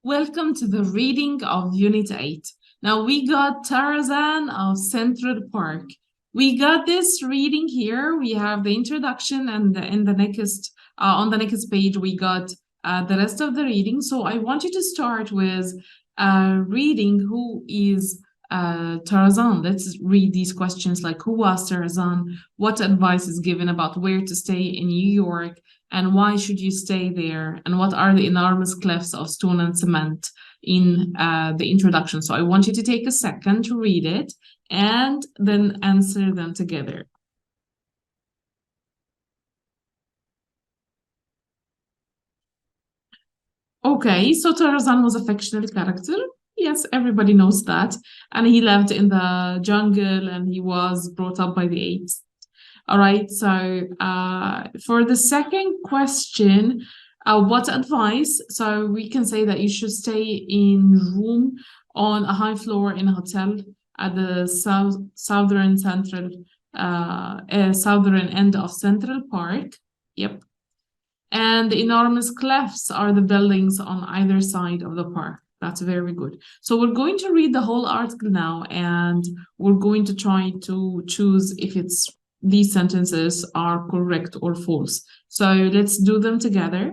Welcome to the reading of Unit 8. Now we got Tarzan of Central Park. We got this reading here. We have the introduction, and in the next on the next page we got the rest of the reading. So I want you to start with reading who is Tarzan. Let's read these questions like who was Tarzan, what advice is given about where to stay in New York, and why should you stay there, and what are the enormous cliffs of stone and cement in the introduction. So I want you to take a second to read it and then answer them together. Okay, so Tarzan was a fictional character. Yes, everybody knows that. And he lived in the jungle and he was brought up by the apes. All right, so for the second question, what advice? So we can say that you should stay in room on a high floor in a hotel at the southern end of Central Park. Yep. And the enormous cliffs are the buildings on either side of the park. That's very good. So we're going to read the whole article now, and we're going to try to choose if these sentences are correct or false. So let's do them together.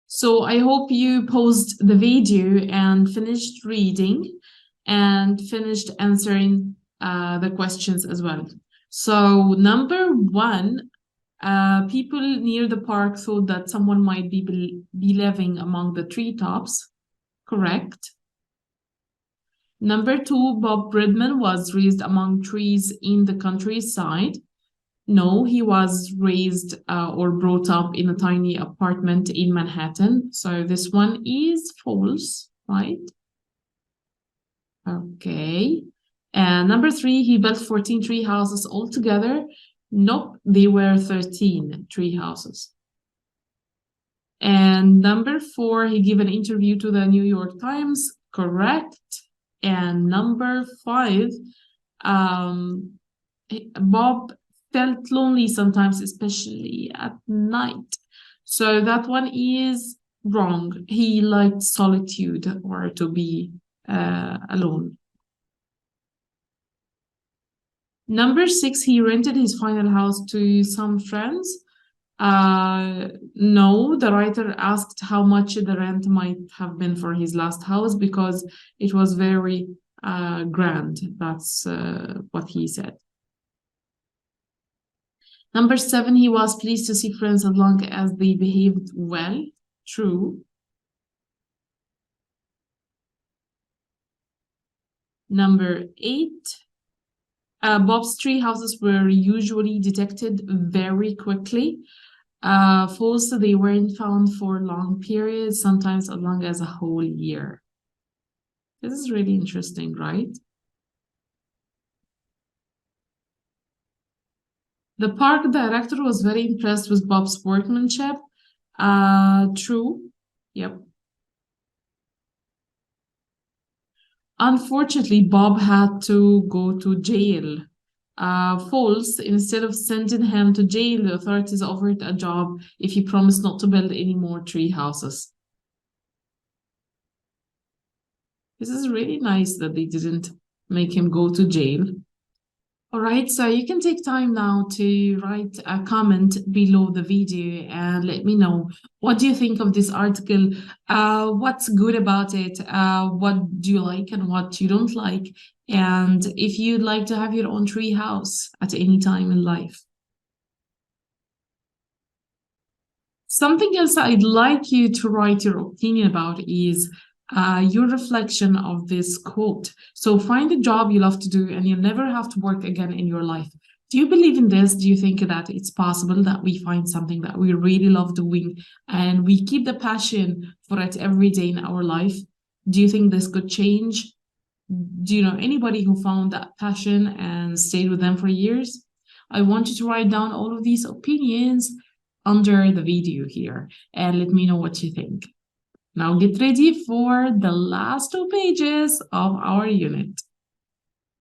So I hope you paused the video and finished reading and finished answering the questions as well. So number one, people near the park thought that someone might be living among the treetops. Correct. Number two, Bob Bridman was raised among trees in the countryside. No, he was raised or brought up in a tiny apartment in Manhattan. So this one is false, right? Okay. And number three, he built 14 tree houses altogether. Nope, they were 13 tree houses. And number four, he gave an interview to the New York Times. Correct. And number five, Bob felt lonely sometimes, especially at night. So that one is wrong. He liked solitude or to be alone. Number six, he rented his final house to some friends. No, the writer asked how much the rent might have been for his last house because it was very grand. That's what he said. Number seven, he was pleased to see friends as long as they behaved well. True. Number eight, Bob's tree houses were usually detected very quickly. False, they weren't found for long periods, sometimes as long as a whole year. This is really interesting, right? The park director was very impressed with Bob's workmanship. True. Yep. Unfortunately, Bob had to go to jail. False, instead of sending him to jail, the authorities offered a job if he promised not to build any more tree houses. This is really nice that they didn't make him go to jail. All right, so you can take time now to write a comment below the video and let me know what do you think of this article, what's good about it, what do you like and what you don't like, and if you'd like to have your own tree house at any time in life. Something else I'd like you to write your opinion about is your reflection of this quote. So find a job you love to do and you'll never have to work again in your life. Do you believe in this? Do you think that it's possible that we find something that we really love doing and we keep the passion for it every day in our life? Do you think this could change? Do you know anybody who found that passion and stayed with them for years? I want you to write down all of these opinions under the video here and let me know what you think. Now get ready for the last 2 pages of our unit.